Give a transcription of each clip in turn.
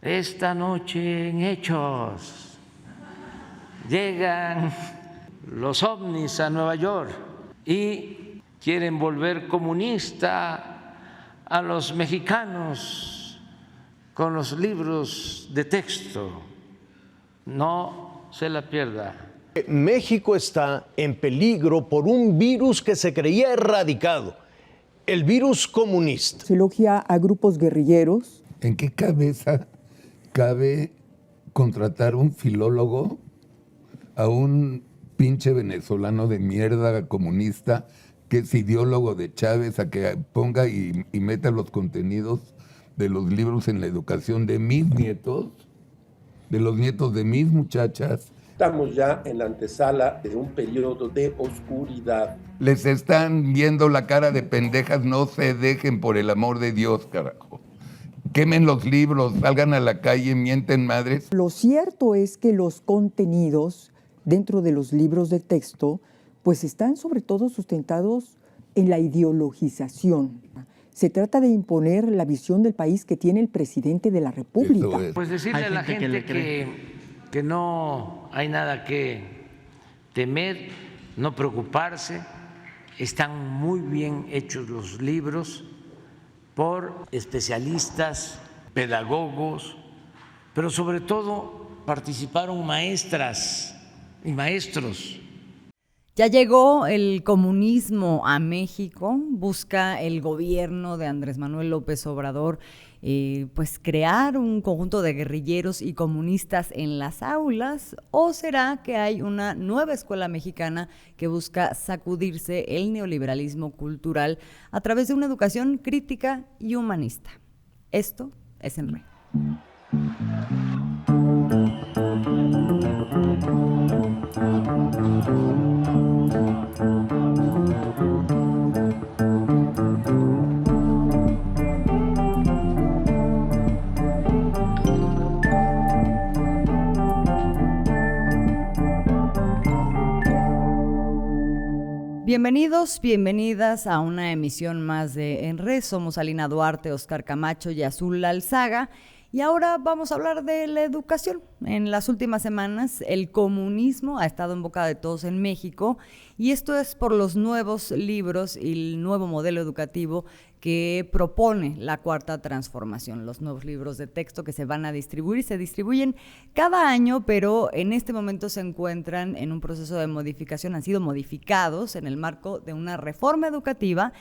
Esta noche en Hechos llegan los ovnis a Nueva York y quieren volver comunista a los mexicanos con los libros de texto. No se la pierda. México está en peligro por un virus que se creía erradicado, el virus comunista. Se elogia a grupos guerrilleros. ¿En qué cabeza cabe contratar un filólogo a un pinche venezolano de mierda comunista que es ideólogo de Chávez a que ponga y meta los contenidos de los libros en la educación de mis nietos, de los nietos de mis muchachas? Estamos ya en la antesala de un periodo de oscuridad. Les están viendo la cara de pendejas, no se dejen por el amor de Dios, carajo. Quemen los libros, salgan a la calle, mienten madres. Lo cierto es que los contenidos dentro de los libros de texto pues están sobre todo sustentados en la ideologización. Se trata de imponer la visión del país que tiene el presidente de la República. Pues decirle a la gente que no hay nada que temer, no preocuparse, están muy bien hechos los libros por especialistas, pedagogos, pero sobre todo participaron maestras y maestros. Ya llegó el comunismo a México, busca el gobierno de Andrés Manuel López Obrador pues crear un conjunto de guerrilleros y comunistas en las aulas, ¿o será que hay una nueva escuela mexicana que busca sacudirse el neoliberalismo cultural a través de una educación crítica y humanista? Esto es En Re. Bienvenidos, bienvenidas a una emisión más de En Re. Somos Alina Duarte, Oscar Camacho y Azul Alzaga. Y ahora vamos a hablar de la educación. En las últimas semanas, el comunismo ha estado en boca de todos en México, y esto es por los nuevos libros y el nuevo modelo educativo que propone la Cuarta Transformación. Los nuevos libros de texto que se van a distribuir, se distribuyen cada año, pero en este momento se encuentran en un proceso de modificación, han sido modificados en el marco de una reforma educativa,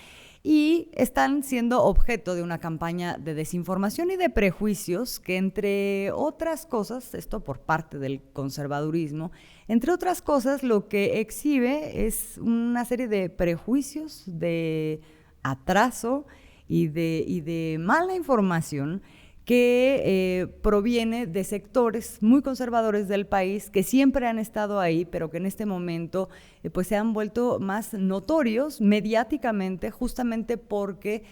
y están siendo objeto de una campaña de desinformación y de prejuicios que, entre otras cosas, esto por parte del conservadurismo, entre otras cosas, lo que exhibe es una serie de prejuicios, de atraso y de mala información que proviene de sectores muy conservadores del país que siempre han estado ahí, pero que en este momento pues se han vuelto más notorios mediáticamente, justamente porque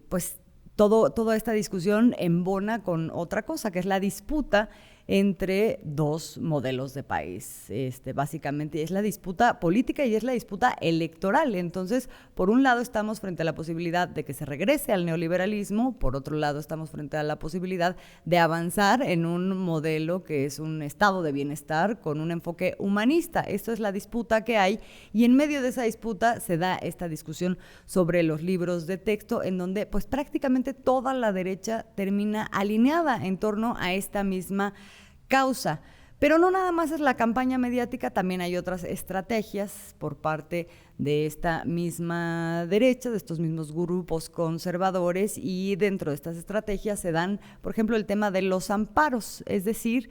pues toda esta discusión embona con otra cosa, que es la disputa entre dos modelos de país. Básicamente es la disputa política y es la disputa electoral. Entonces, por un lado estamos frente a la posibilidad de que se regrese al neoliberalismo, por otro lado estamos frente a la posibilidad de avanzar en un modelo que es un estado de bienestar con un enfoque humanista. Esto es la disputa que hay, y en medio de esa disputa se da esta discusión sobre los libros de texto, en donde pues prácticamente toda la derecha termina alineada en torno a esta misma causa. Pero no nada más es la campaña mediática, también hay otras estrategias por parte de esta misma derecha, de estos mismos grupos conservadores, y dentro de estas estrategias se dan, por ejemplo, el tema de los amparos, es decir,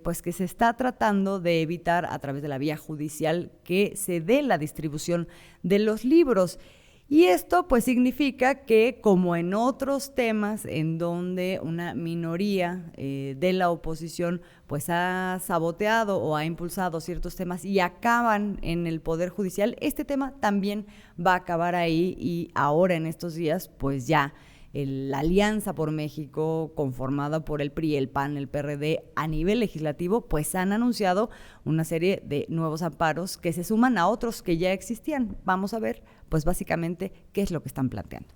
pues que se está tratando de evitar a través de la vía judicial que se dé la distribución de los libros. Y esto pues significa que, como en otros temas en donde una minoría de la oposición pues ha saboteado o ha impulsado ciertos temas y acaban en el Poder Judicial, este tema también va a acabar ahí. Y ahora, en estos días, pues ya la Alianza por México, conformada por el PRI, el PAN, el PRD, a nivel legislativo, pues han anunciado una serie de nuevos amparos que se suman a otros que ya existían. Vamos a ver, pues básicamente, qué es lo que están planteando.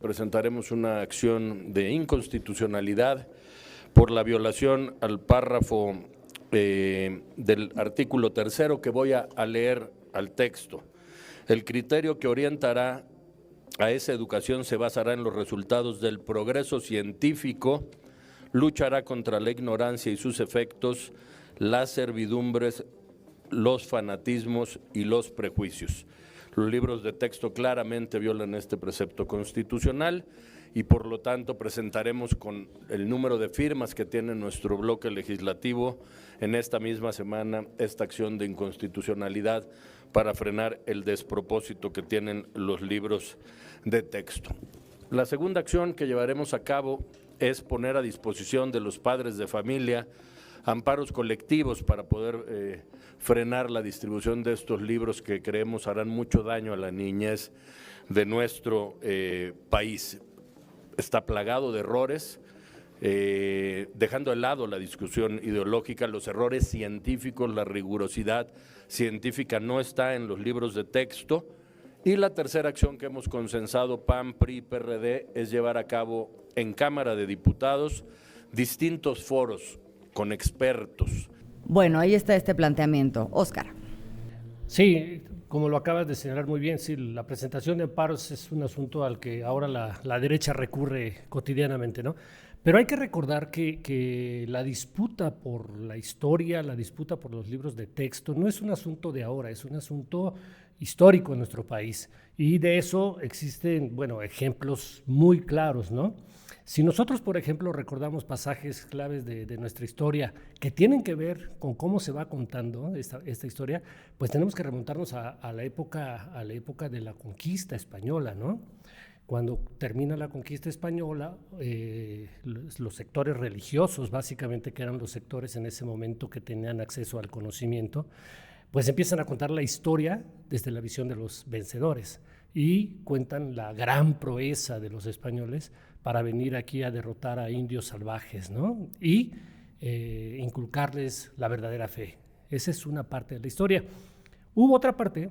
presentaremos una acción de inconstitucionalidad por la violación al párrafo del artículo 3º, que voy a leer al texto. El criterio que orientará a esa educación se basará en los resultados del progreso científico, luchará contra la ignorancia y sus efectos, las servidumbres, los fanatismos y los prejuicios. Los libros de texto claramente violan este precepto constitucional y por lo tanto presentaremos con el número de firmas que tiene nuestro bloque legislativo en esta misma semana esta acción de inconstitucionalidad para frenar el despropósito que tienen los libros de texto. La segunda acción que llevaremos a cabo es poner a disposición de los padres de familia amparos colectivos para poder frenar la distribución de estos libros que creemos harán mucho daño a la niñez de nuestro país. Está plagado de errores, dejando de lado la discusión ideológica, los errores científicos, la rigurosidad científica no está en los libros de texto. Y la tercera acción que hemos consensado PAN, PRI, PRD es llevar a cabo en Cámara de Diputados distintos foros con expertos. Bueno, ahí está este planteamiento. Óscar. Sí, como lo acabas de señalar muy bien, sí, la presentación de amparos es un asunto al que ahora la derecha recurre cotidianamente, ¿no? Pero hay que recordar que la disputa por la historia, la disputa por los libros de texto, no es un asunto de ahora, es un asunto histórico en nuestro país. Y de eso existen, bueno, ejemplos muy claros, ¿no? Si nosotros, por ejemplo, recordamos pasajes claves de nuestra historia que tienen que ver con cómo se va contando esta historia, pues tenemos que remontarnos a la época de la conquista española, ¿no? Cuando termina la conquista española, los sectores religiosos, básicamente, que eran los sectores en ese momento que tenían acceso al conocimiento, pues empiezan a contar la historia desde la visión de los vencedores y cuentan la gran proeza de los españoles para venir aquí a derrotar a indios salvajes, ¿no? Y inculcarles la verdadera fe. Esa es una parte de la historia. Hubo otra parte,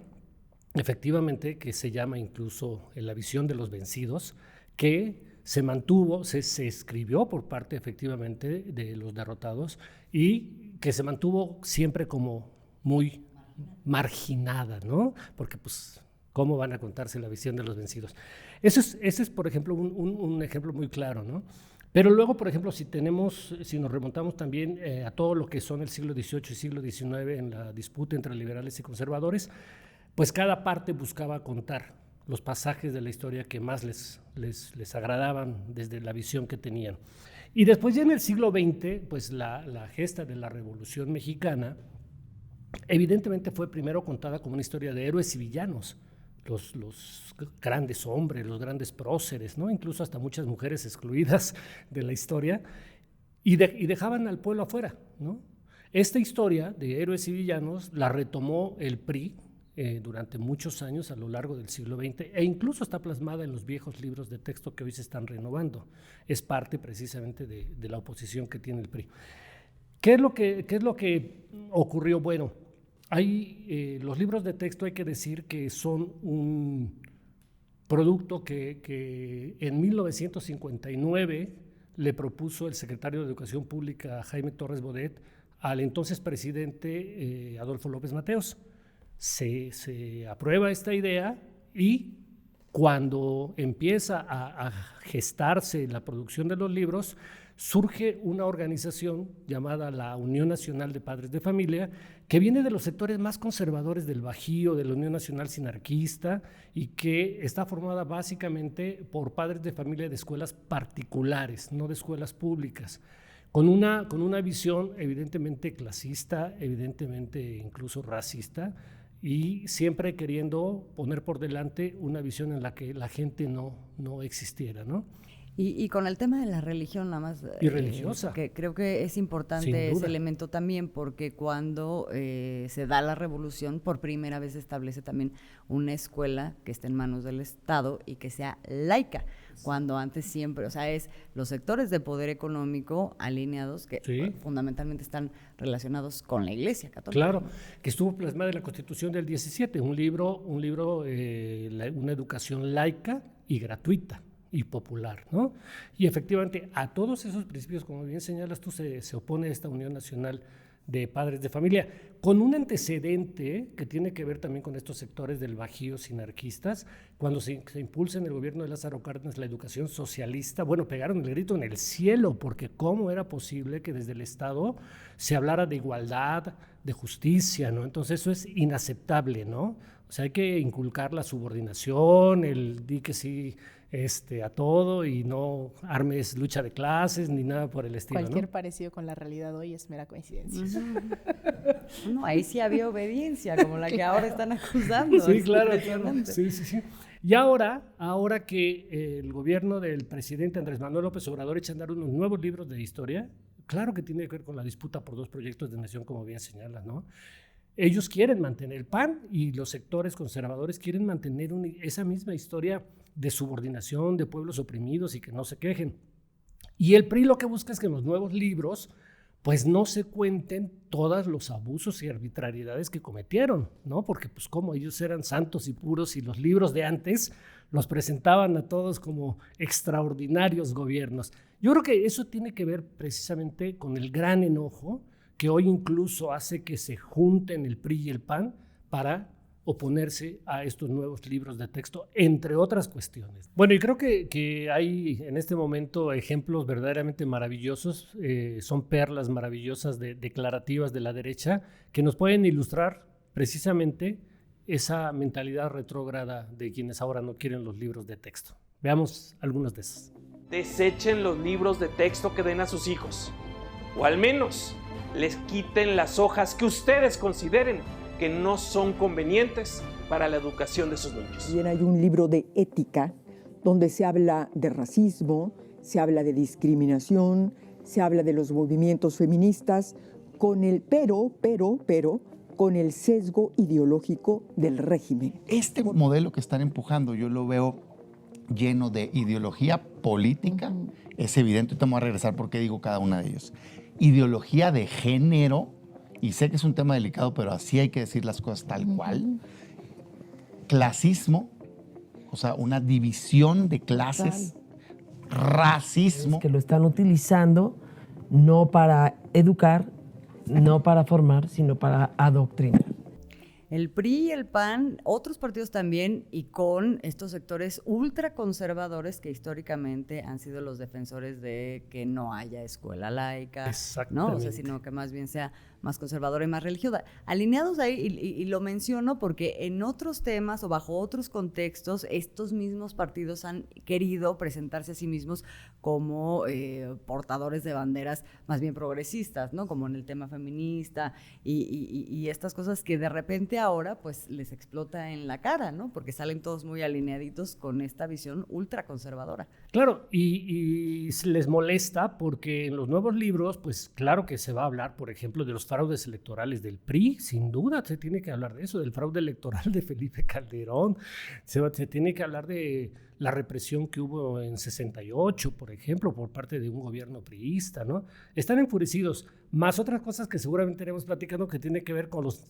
efectivamente, que se llama incluso en la visión de los vencidos, que se mantuvo, se escribió por parte efectivamente de los derrotados y que se mantuvo siempre como muy marginada, ¿no? Porque pues, ¿cómo van a contarse la visión de los vencidos? Ese es por ejemplo, un ejemplo muy claro, ¿no? Pero luego, por ejemplo, si nos remontamos también a todo lo que son el siglo XVIII y siglo XIX en la disputa entre liberales y conservadores, pues cada parte buscaba contar los pasajes de la historia que más les agradaban desde la visión que tenían. Y después ya en el siglo XX, pues la gesta de la Revolución Mexicana evidentemente fue primero contada como una historia de héroes y villanos, los grandes hombres, los grandes próceres, ¿no? Incluso hasta muchas mujeres excluidas de la historia, y dejaban al pueblo afuera, ¿no? Esta historia de héroes y villanos la retomó el PRI durante muchos años a lo largo del siglo XX e incluso está plasmada en los viejos libros de texto que hoy se están renovando. Es parte precisamente de la oposición que tiene el PRI. ¿Qué es lo que ocurrió? Bueno, los libros de texto hay que decir que son un producto que en 1959 le propuso el secretario de Educación Pública Jaime Torres Bodet al entonces presidente Adolfo López Mateos. Se aprueba esta idea y cuando empieza a gestarse la producción de los libros, surge una organización llamada la Unión Nacional de Padres de Familia, que viene de los sectores más conservadores del Bajío, de la Unión Nacional Sinarquista, y que está formada básicamente por padres de familia de escuelas particulares, no de escuelas públicas, con una visión evidentemente clasista, evidentemente incluso racista, y siempre queriendo poner por delante una visión en la que la gente no existiera, ¿no? Y con el tema de la religión nada más. Y religiosa. Que creo que es importante ese elemento también, porque cuando se da la revolución, por primera vez se establece también una escuela que esté en manos del Estado y que sea laica, cuando antes siempre, o sea, es los sectores de poder económico alineados que fundamentalmente están relacionados con la Iglesia Católica. Claro, que estuvo plasmada en la Constitución del 17, una educación laica y gratuita, y popular, ¿no? Y efectivamente a todos esos principios, como bien señalas tú, se opone esta Unión Nacional de Padres de Familia, con un antecedente que tiene que ver también con estos sectores del Bajío sinarquistas. Cuando se impulsa en el gobierno de Lázaro Cárdenas la educación socialista, bueno, pegaron el grito en el cielo, porque cómo era posible que desde el Estado se hablara de igualdad, de justicia, ¿no? Entonces eso es inaceptable, ¿no? O sea, hay que inculcar la subordinación, el di que sí a todo y no armes lucha de clases ni nada por el estilo. Cualquier ¿no? parecido con la realidad hoy es mera coincidencia. No, ahí sí había obediencia, como la que ahora están acusando. Sí, claro. Sí. Y ahora que el gobierno del presidente Andrés Manuel López Obrador echa a andar unos nuevos libros de historia, claro que tiene que ver con la disputa por 2 proyectos de nación, como bien señalas, ¿no? Ellos quieren mantener, el PAN y los sectores conservadores quieren mantener esa misma historia de subordinación, de pueblos oprimidos y que no se quejen. Y el PRI lo que busca es que en los nuevos libros pues no se cuenten todos los abusos y arbitrariedades que cometieron, ¿no? Porque pues como ellos eran santos y puros y los libros de antes los presentaban a todos como extraordinarios gobiernos. Yo creo que eso tiene que ver precisamente con el gran enojo que hoy incluso hace que se junten el PRI y el PAN para oponerse a estos nuevos libros de texto, entre otras cuestiones. Bueno, y creo que hay en este momento ejemplos verdaderamente maravillosos, son perlas maravillosas declarativas de la derecha que nos pueden ilustrar precisamente esa mentalidad retrógrada de quienes ahora no quieren los libros de texto. Veamos algunos de esos. Desechen los libros de texto que den a sus hijos, o al menos les quiten las hojas que ustedes consideren que no son convenientes para la educación de sus niños. También hay un libro de ética donde se habla de racismo, se habla de discriminación, se habla de los movimientos feministas, con el pero, con el sesgo ideológico del régimen. Este modelo que están empujando yo lo veo lleno de ideología política, es evidente, ahorita me voy a regresar porque digo cada una de ellos. Ideología de género, y sé que es un tema delicado, pero así hay que decir las cosas tal cual. Clasismo, o sea, una división de clases. Racismo. Es que lo están utilizando no para educar, no para formar, sino para adoctrinar. El PRI y el PAN, otros partidos también, y con estos sectores ultraconservadores que históricamente han sido los defensores de que no haya escuela laica, ¿no? O sea, sino que más bien sea más conservadora y más religiosa. Alineados ahí, y lo menciono porque en otros temas o bajo otros contextos, estos mismos partidos han querido presentarse a sí mismos como portadores de banderas más bien progresistas, ¿no? Como en el tema feminista y estas cosas que de repente ahora pues les explota en la cara, ¿no? Porque salen todos muy alineaditos con esta visión ultraconservadora. Claro, y les molesta porque en los nuevos libros, pues claro que se va a hablar, por ejemplo, de los fraudes electorales del PRI, sin duda se tiene que hablar de eso, del fraude electoral de Felipe Calderón, se tiene que hablar de la represión que hubo en 68, por ejemplo, por parte de un gobierno priista, ¿no? Están enfurecidos, más otras cosas que seguramente iremos platicando que tiene que ver con los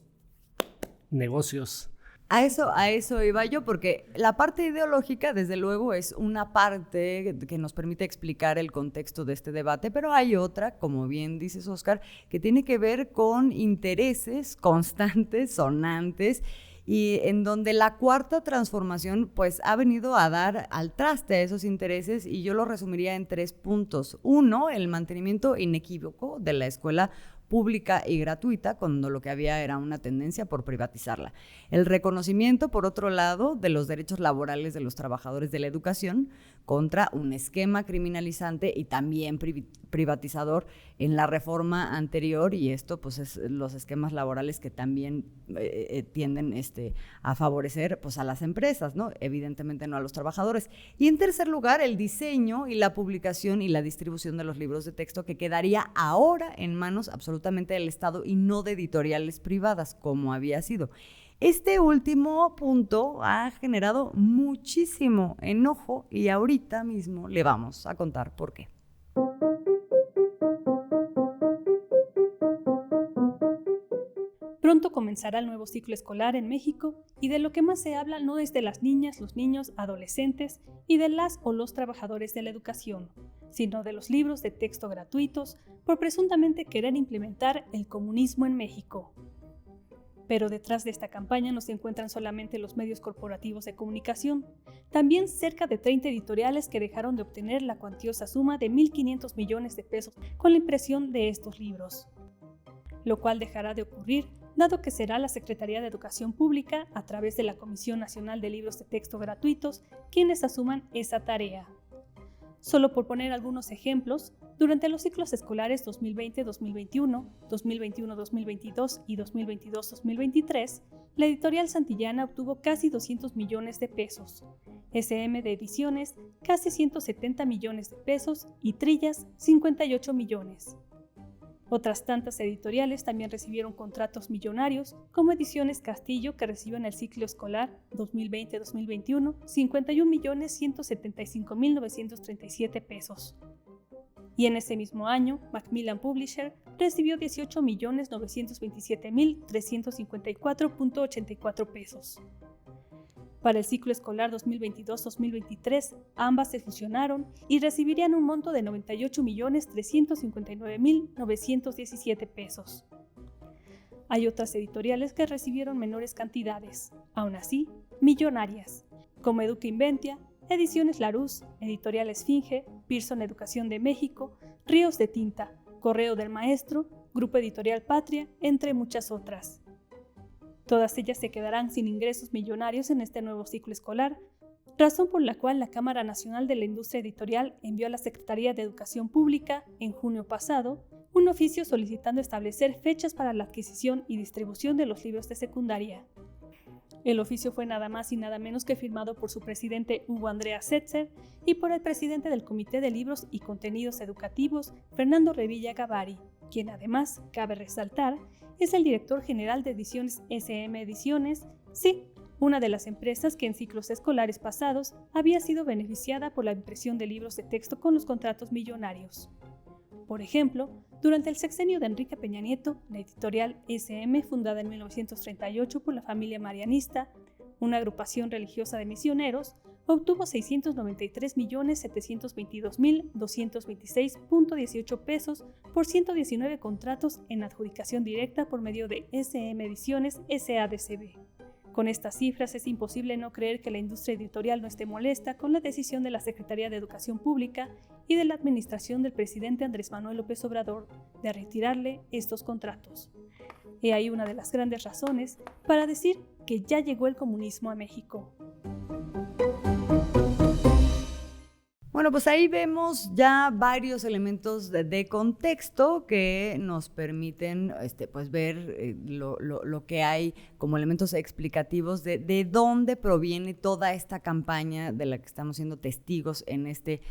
negocios. A eso iba yo, porque la parte ideológica, desde luego, es una parte que nos permite explicar el contexto de este debate, pero hay otra, como bien dices, Óscar, que tiene que ver con intereses constantes, sonantes, y en donde la cuarta transformación pues ha venido a dar al traste a esos intereses, y yo lo resumiría en 3 puntos. 1, el mantenimiento inequívoco de la escuela pública y gratuita, cuando lo que había era una tendencia por privatizarla. El reconocimiento, por otro lado, de los derechos laborales de los trabajadores de la educación contra un esquema criminalizante y también privatizador en la reforma anterior, y esto pues es los esquemas laborales que también tienden a favorecer pues a las empresas, ¿no? Evidentemente no a los trabajadores. Y en tercer lugar, el diseño y la publicación y la distribución de los libros de texto, que quedaría ahora en manos absolutamente del Estado y no de editoriales privadas como había sido. Este último punto ha generado muchísimo enojo y ahorita mismo le vamos a contar por qué. Pronto comenzará el nuevo ciclo escolar en México y de lo que más se habla no es de las niñas, los niños, adolescentes y de las o los trabajadores de la educación, sino de los libros de texto gratuitos por presuntamente querer implementar el comunismo en México. Pero detrás de esta campaña no se encuentran solamente los medios corporativos de comunicación, también cerca de 30 editoriales que dejaron de obtener la cuantiosa suma de 1.500 millones de pesos con la impresión de estos libros, lo cual dejará de ocurrir dado que será la Secretaría de Educación Pública, a través de la Comisión Nacional de Libros de Texto Gratuitos, quienes asuman esa tarea. Solo por poner algunos ejemplos, durante los ciclos escolares 2020-2021, 2021-2022 y 2022-2023, la editorial santillana obtuvo casi 200 millones de pesos, SM de Ediciones casi 170 millones de pesos y Trillas 58 millones. Otras tantas editoriales también recibieron contratos millonarios, como Ediciones Castillo, que recibió en el ciclo escolar 2020-2021 51.175.937 pesos. Y en ese mismo año, Macmillan Publisher recibió 18.927.354.84 pesos. Para el ciclo escolar 2022-2023, ambas se fusionaron y recibirían un monto de 98.359.917 pesos. Hay otras editoriales que recibieron menores cantidades, aún así, millonarias, como Educa Inventia, Ediciones Larousse, Editorial Esfinge, Pearson Educación de México, Ríos de Tinta, Correo del Maestro, Grupo Editorial Patria, entre muchas otras. Todas ellas se quedarán sin ingresos millonarios en este nuevo ciclo escolar, razón por la cual la Cámara Nacional de la Industria Editorial envió a la Secretaría de Educación Pública, en junio pasado, un oficio solicitando establecer fechas para la adquisición y distribución de los libros de secundaria. El oficio fue nada más y nada menos que firmado por su presidente Hugo Andrea Setzer y por el presidente del Comité de Libros y Contenidos Educativos, Fernando Revilla Gavari, quien además, cabe resaltar, es el director general de Ediciones SM Ediciones, sí, una de las empresas que en ciclos escolares pasados había sido beneficiada por la impresión de libros de texto con los contratos millonarios. Por ejemplo, durante el sexenio de Enrique Peña Nieto, la editorial SM, fundada en 1938 por la familia marianista, una agrupación religiosa de misioneros, obtuvo 693.722.226.18 pesos por 119 contratos en adjudicación directa por medio de SM Ediciones SADCB. Con estas cifras es imposible no creer que la industria editorial no esté molesta con la decisión de la Secretaría de Educación Pública y de la administración del presidente Andrés Manuel López Obrador de retirarle estos contratos. He ahí una de las grandes razones para decir que ya llegó el comunismo a México. Bueno, pues ahí vemos ya varios elementos de contexto que nos permiten pues ver lo que hay como elementos explicativos de dónde proviene toda esta campaña de la que estamos siendo testigos en este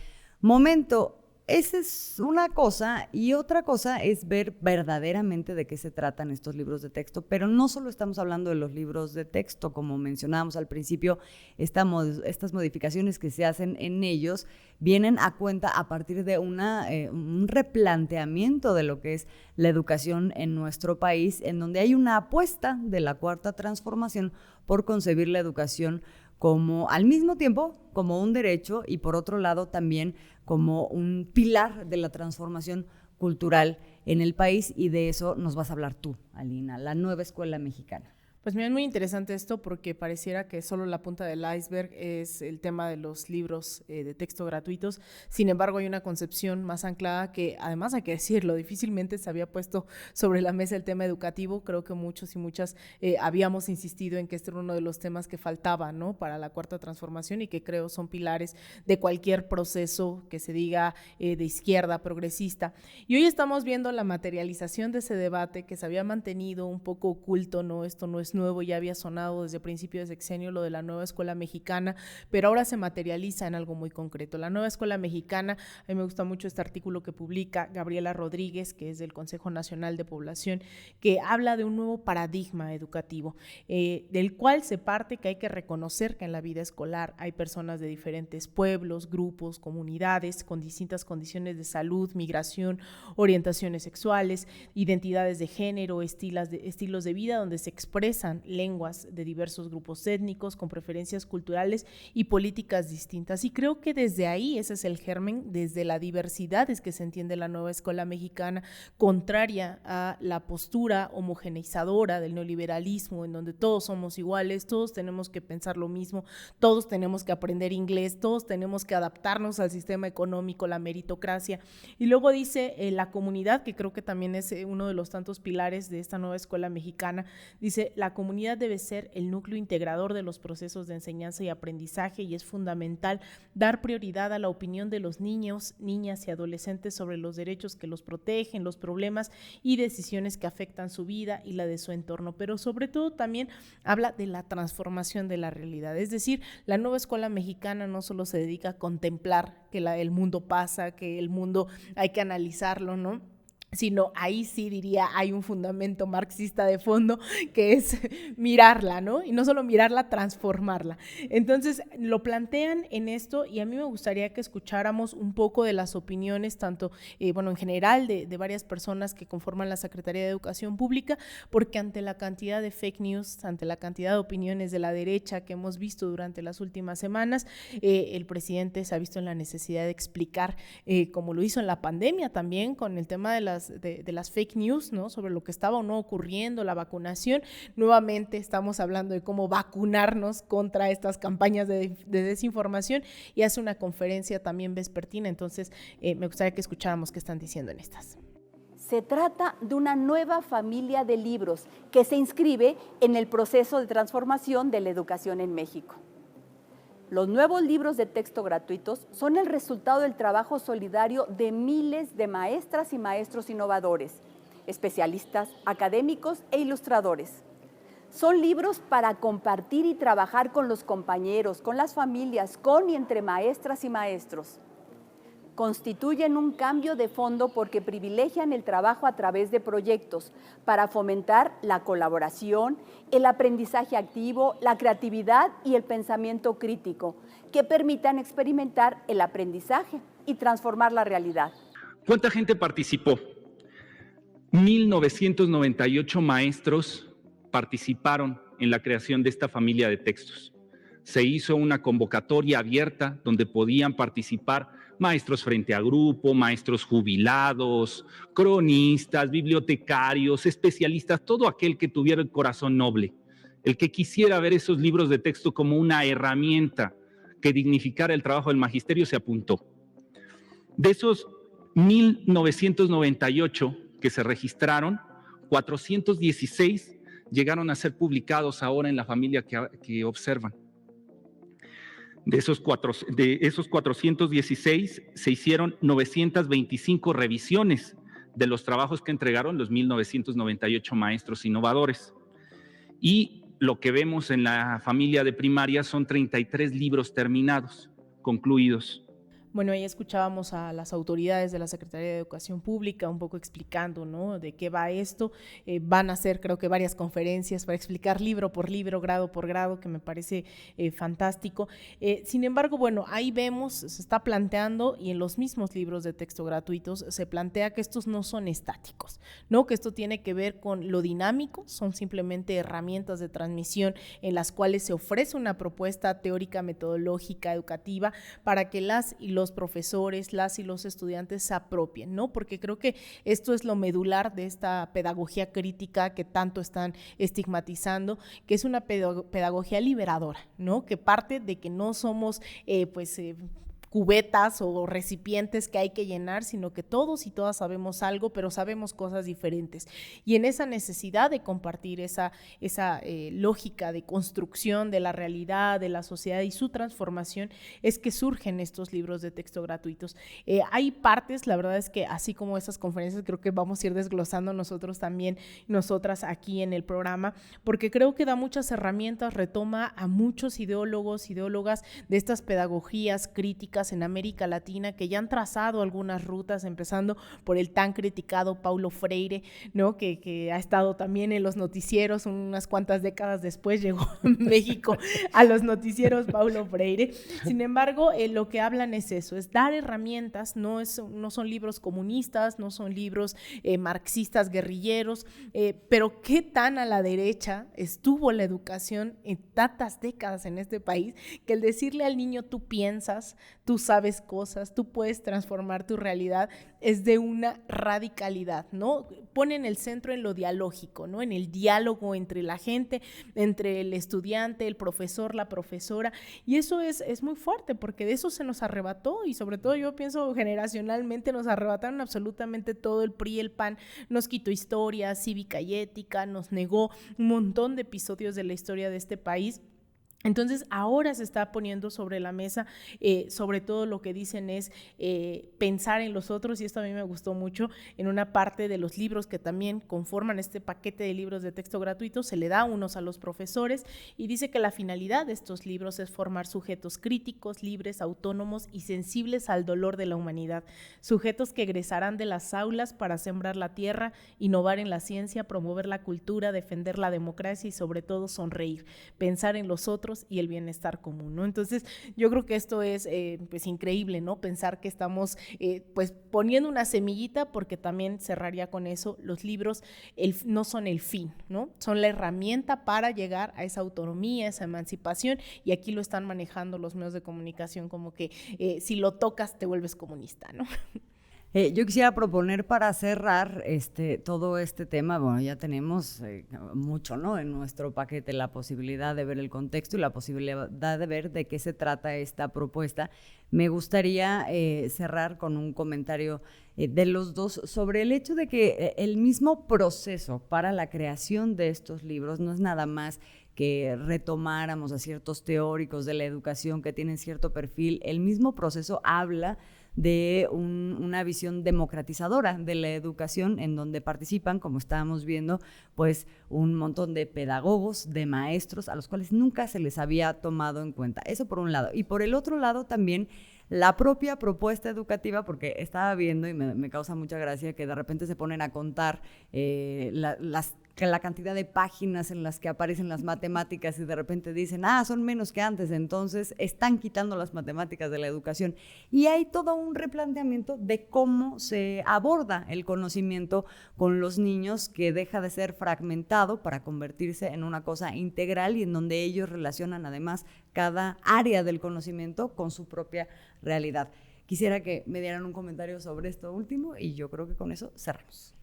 momento. Esa es una cosa, y otra cosa es ver verdaderamente de qué se tratan estos libros de texto, pero no solo estamos hablando de los libros de texto, como mencionábamos al principio, estas modificaciones que se hacen en ellos vienen a cuenta a partir de un replanteamiento de lo que es la educación en nuestro país, en donde hay una apuesta de la Cuarta Transformación por concebir la educación como al mismo tiempo como un derecho y por otro lado también como un pilar de la transformación cultural en el país, y de eso nos vas a hablar tú, Alina, la nueva escuela mexicana. Pues mira, es muy interesante esto porque pareciera que solo la punta del iceberg es el tema de los libros de texto gratuitos. Sin embargo, hay una concepción más anclada que, además hay que decirlo, difícilmente se había puesto sobre la mesa el tema educativo. Creo que muchos y muchas habíamos insistido en que este era uno de los temas que faltaba, ¿no?, para la Cuarta Transformación, y que creo son pilares de cualquier proceso que se diga de izquierda, progresista. Y hoy estamos viendo la materialización de ese debate que se había mantenido un poco oculto, ¿no? Esto no es nuevo, ya había sonado desde principio de sexenio lo de la nueva escuela mexicana, pero ahora se materializa en algo muy concreto. La nueva escuela mexicana, a mí me gusta mucho este artículo que publica Gabriela Rodríguez, que es del Consejo Nacional de Población, que habla de un nuevo paradigma educativo, del cual se parte que hay que reconocer que en la vida escolar hay personas de diferentes pueblos, grupos, comunidades, con distintas condiciones de salud, migración, orientaciones sexuales, identidades de género, estilos de vida, donde se expresan lenguas de diversos grupos étnicos con preferencias culturales y políticas distintas. Y creo que desde ahí, ese es el germen, desde la diversidad es que se entiende la nueva escuela mexicana, contraria a la postura homogeneizadora del neoliberalismo, en donde todos somos iguales, todos tenemos que pensar lo mismo, todos tenemos que aprender inglés, todos tenemos que adaptarnos al sistema económico, la meritocracia. Y luego dice la comunidad, que creo que también es uno de los tantos pilares de esta nueva escuela mexicana, dice: la comunidad debe ser el núcleo integrador de los procesos de enseñanza y aprendizaje, y es fundamental dar prioridad a la opinión de los niños, niñas y adolescentes sobre los derechos que los protegen, los problemas y decisiones que afectan su vida y la de su entorno, pero sobre todo también habla de la transformación de la realidad. Es decir, la nueva escuela mexicana no solo se dedica a contemplar que el mundo pasa, que el mundo hay que analizarlo, ¿no?, sino ahí sí diría hay un fundamento marxista de fondo, que es mirarla, ¿no? Y no solo mirarla, transformarla. Entonces lo plantean en esto, y a mí me gustaría que escucháramos un poco de las opiniones, tanto, en general de varias personas que conforman la Secretaría de Educación Pública, porque ante la cantidad de fake news, ante la cantidad de opiniones de la derecha que hemos visto durante las últimas semanas, el presidente se ha visto en la necesidad de explicar, como lo hizo en la pandemia también, con el tema de las fake news, ¿no?, sobre lo que estaba o no ocurriendo, la vacunación. Nuevamente estamos hablando de cómo vacunarnos contra estas campañas de desinformación, y hace una conferencia también vespertina. Entonces me gustaría que escucháramos qué están diciendo en estas. Se trata de una nueva familia de libros que se inscribe en el proceso de transformación de la educación en México. Los nuevos libros de texto gratuitos son el resultado del trabajo solidario de miles de maestras y maestros innovadores, especialistas, académicos e ilustradores. Son libros para compartir y trabajar con los compañeros, con las familias, con y entre maestras y maestros. Constituyen un cambio de fondo porque privilegian el trabajo a través de proyectos para fomentar la colaboración, el aprendizaje activo, la creatividad y el pensamiento crítico, que permitan experimentar el aprendizaje y transformar la realidad. ¿Cuánta gente participó? 1,998 maestros participaron en la creación de esta familia de textos. Se hizo una convocatoria abierta donde podían participar maestros frente a grupo, maestros jubilados, cronistas, bibliotecarios, especialistas, todo aquel que tuviera el corazón noble, el que quisiera ver esos libros de texto como una herramienta que dignificara el trabajo del magisterio, se apuntó. De esos 1,998 que se registraron, 416 llegaron a ser publicados ahora en la familia que observan. De esos 416 se hicieron 925 revisiones de los trabajos que entregaron los 1,998 maestros innovadores. Y lo que vemos en la familia de primaria son 33 libros terminados, concluidos. Bueno, ahí escuchábamos a las autoridades de la Secretaría de Educación Pública un poco explicando, ¿no?, de qué va esto. Van a hacer, creo que, varias conferencias para explicar libro por libro, grado por grado, que me parece fantástico. Sin embargo, bueno, ahí vemos, se está planteando, y en los mismos libros de texto gratuitos se plantea que estos no son estáticos, ¿no?, que esto tiene que ver con lo dinámico, son simplemente herramientas de transmisión en las cuales se ofrece una propuesta teórica, metodológica, educativa, para que las y los profesores, las y los estudiantes se apropien, ¿no? Porque creo que esto es lo medular de esta pedagogía crítica que tanto están estigmatizando, que es una pedagogía liberadora, ¿no?, que parte de que no somos cubetas o recipientes que hay que llenar, sino que todos y todas sabemos algo, pero sabemos cosas diferentes. Y en esa necesidad de compartir esa lógica de construcción de la realidad, de la sociedad y su transformación, es que surgen estos libros de texto gratuitos. Hay partes, la verdad es que así como esas conferencias, creo que vamos a ir desglosando nosotros también, nosotras aquí en el programa, porque creo que da muchas herramientas, retoma a muchos ideólogos, ideólogas de estas pedagogías críticas en América Latina que ya han trazado algunas rutas, empezando por el tan criticado Paulo Freire, ¿no? que ha estado también en los noticieros unas cuantas décadas después, llegó a México a los noticieros Paulo Freire. Sin embargo, lo que hablan es eso, es dar herramientas, no son libros comunistas, no son libros marxistas guerrilleros, pero qué tan a la derecha estuvo la educación en tantas décadas en este país, que el decirle al niño tú piensas, tú sabes cosas, tú puedes transformar tu realidad, es de una radicalidad, ¿no? Ponen el centro en lo dialógico, ¿no? En el diálogo entre la gente, entre el estudiante, el profesor, la profesora, y eso es muy fuerte, porque de eso se nos arrebató, y sobre todo yo pienso generacionalmente nos arrebataron absolutamente todo. El PRI, el PAN nos quitó historia, cívica y ética, nos negó un montón de episodios de la historia de este país. Entonces ahora se está poniendo sobre la mesa, sobre todo lo que dicen es pensar en los otros, y esto a mí me gustó mucho. En una parte de los libros que también conforman este paquete de libros de texto gratuito, se le da unos a los profesores y dice que la finalidad de estos libros es formar sujetos críticos, libres, autónomos y sensibles al dolor de la humanidad, sujetos que egresarán de las aulas para sembrar la tierra, innovar en la ciencia, promover la cultura, defender la democracia y sobre todo sonreír, pensar en los otros y el bienestar común, ¿no? Entonces yo creo que esto es pues increíble, ¿no? Pensar que estamos pues poniendo una semillita, porque también cerraría con eso, los libros no son el fin, ¿no? Son la herramienta para llegar a esa autonomía, a esa emancipación, y aquí lo están manejando los medios de comunicación como que si lo tocas te vuelves comunista, ¿no? Yo quisiera proponer para cerrar todo este tema, bueno, ya tenemos mucho, ¿no? En nuestro paquete, la posibilidad de ver el contexto y la posibilidad de ver de qué se trata esta propuesta. Me gustaría cerrar con un comentario de los dos sobre el hecho de que el mismo proceso para la creación de estos libros no es nada más que retomáramos a ciertos teóricos de la educación que tienen cierto perfil. El mismo proceso habla de una visión democratizadora de la educación, en donde participan, como estábamos viendo, pues un montón de pedagogos, de maestros, a los cuales nunca se les había tomado en cuenta. Eso por un lado. Y por el otro lado también la propia propuesta educativa, porque estaba viendo y me causa mucha gracia que de repente se ponen a contar la cantidad de páginas en las que aparecen las matemáticas y de repente dicen, son menos que antes, entonces están quitando las matemáticas de la educación. Y hay todo un replanteamiento de cómo se aborda el conocimiento con los niños, que deja de ser fragmentado para convertirse en una cosa integral, y en donde ellos relacionan además cada área del conocimiento con su propia realidad. Quisiera que me dieran un comentario sobre esto último y yo creo que con eso cerramos.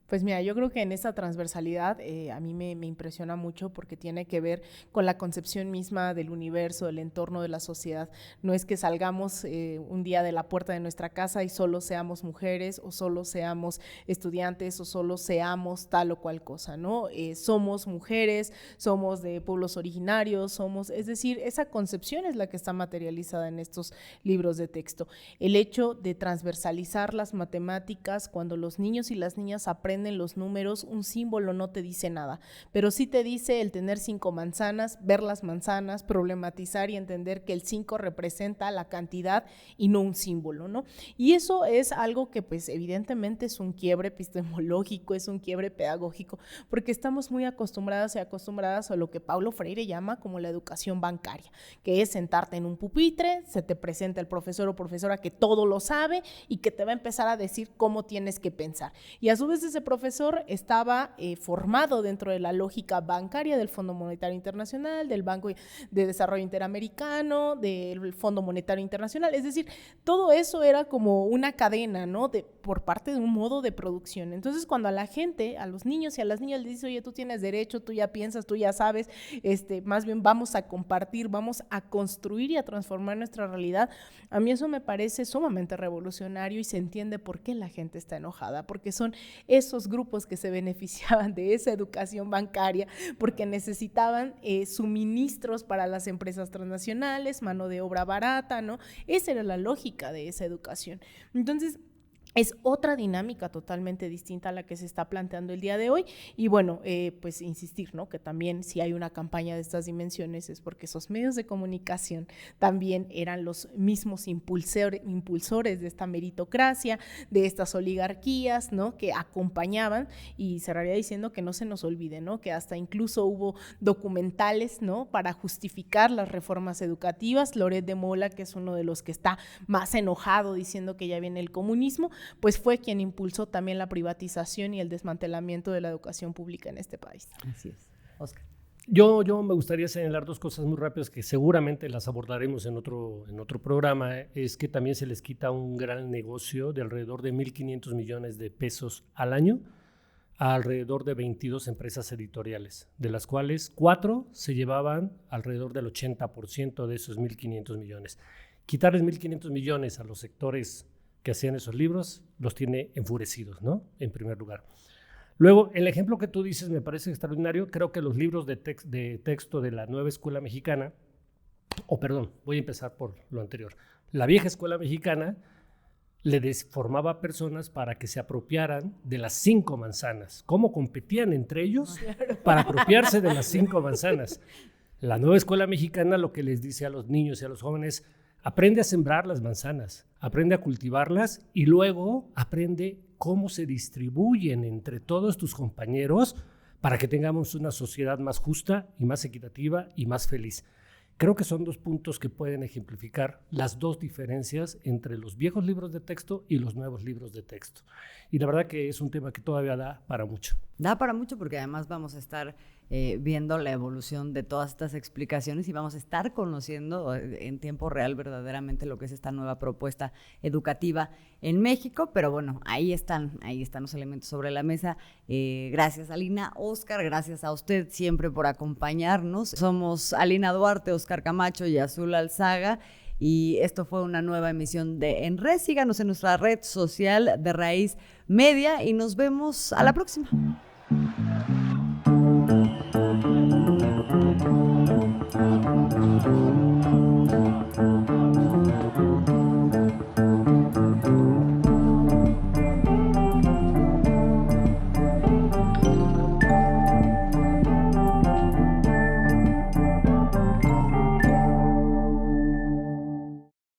Pues mira, yo creo que en esta transversalidad a mí me impresiona mucho, porque tiene que ver con la concepción misma del universo, del entorno de la sociedad. No es que salgamos un día de la puerta de nuestra casa y solo seamos mujeres, o solo seamos estudiantes, o solo seamos tal o cual cosa, ¿no? Somos mujeres, somos de pueblos originarios, es decir, esa concepción es la que está materializada en estos libros de texto. El hecho de transversalizar las matemáticas, cuando los niños y las niñas aprenden los números, un símbolo no te dice nada, pero sí te dice el tener 5 manzanas, ver las manzanas, problematizar y entender que el 5 representa la cantidad y no un símbolo, ¿no? Y eso es algo que pues evidentemente es un quiebre epistemológico, es un quiebre pedagógico, porque estamos muy acostumbradas y acostumbradas a lo que Paulo Freire llama como la educación bancaria, que es sentarte en un pupitre, se te presenta el profesor o profesora que todo lo sabe y que te va a empezar a decir cómo tienes que pensar, y a su vez ese profesor estaba formado dentro de la lógica bancaria del Fondo Monetario Internacional, del Banco de Desarrollo Interamericano, del Fondo Monetario Internacional. Es decir, todo eso era como una cadena, ¿no? Por parte de un modo de producción. Entonces, cuando a la gente, a los niños y a las niñas les dice, oye, tú tienes derecho, tú ya piensas, tú ya sabes, más bien vamos a compartir, vamos a construir y a transformar nuestra realidad, a mí eso me parece sumamente revolucionario y se entiende por qué la gente está enojada, porque son esos grupos que se beneficiaban de esa educación bancaria, porque necesitaban suministros para las empresas transnacionales, mano de obra barata, ¿no? Esa era la lógica de esa educación. Entonces, es otra dinámica totalmente distinta a la que se está planteando el día de hoy y bueno, pues insistir, ¿no? Que también si hay una campaña de estas dimensiones es porque esos medios de comunicación también eran los mismos impulsores de esta meritocracia, de estas oligarquías, ¿no? Que acompañaban y cerraría diciendo que no se nos olvide, ¿no? Que hasta incluso hubo documentales, ¿no? Para justificar las reformas educativas. Loret de Mola, que es uno de los que está más enojado diciendo que ya viene el comunismo, pues fue quien impulsó también la privatización y el desmantelamiento de la educación pública en este país. Así es. Oscar. Yo me gustaría señalar dos cosas muy rápidas que seguramente las abordaremos en otro programa. Es que también se les quita un gran negocio de alrededor de 1.500 millones de pesos al año a alrededor de 22 empresas editoriales, de las cuales 4 se llevaban alrededor del 80% de esos 1.500 millones. Quitarles 1.500 millones a los sectores que hacían esos libros, los tiene enfurecidos, ¿no? En primer lugar. Luego, el ejemplo que tú dices me parece extraordinario. Creo que los libros de texto de la nueva escuela mexicana, voy a empezar por lo anterior. La vieja escuela mexicana le deformaba a personas para que se apropiaran de las 5 manzanas. ¿Cómo competían entre ellos para apropiarse de las 5 manzanas? La nueva escuela mexicana lo que les dice a los niños y a los jóvenes: aprende a sembrar las manzanas, aprende a cultivarlas y luego aprende cómo se distribuyen entre todos tus compañeros para que tengamos una sociedad más justa y más equitativa y más feliz. Creo que son 2 puntos que pueden ejemplificar las 2 diferencias entre los viejos libros de texto y los nuevos libros de texto. Y la verdad que es un tema que todavía da para mucho. Da para mucho porque además vamos a estar viendo la evolución de todas estas explicaciones y vamos a estar conociendo en tiempo real verdaderamente lo que es esta nueva propuesta educativa en México, pero bueno, ahí están los elementos sobre la mesa. Gracias Alina, Oscar, gracias a usted siempre por acompañarnos. Somos Alina Duarte, Oscar Camacho y Azul Alzaga. Y esto fue una nueva emisión de En Red. Síganos en nuestra red social de Raíz Media y nos vemos a la próxima. Thank you.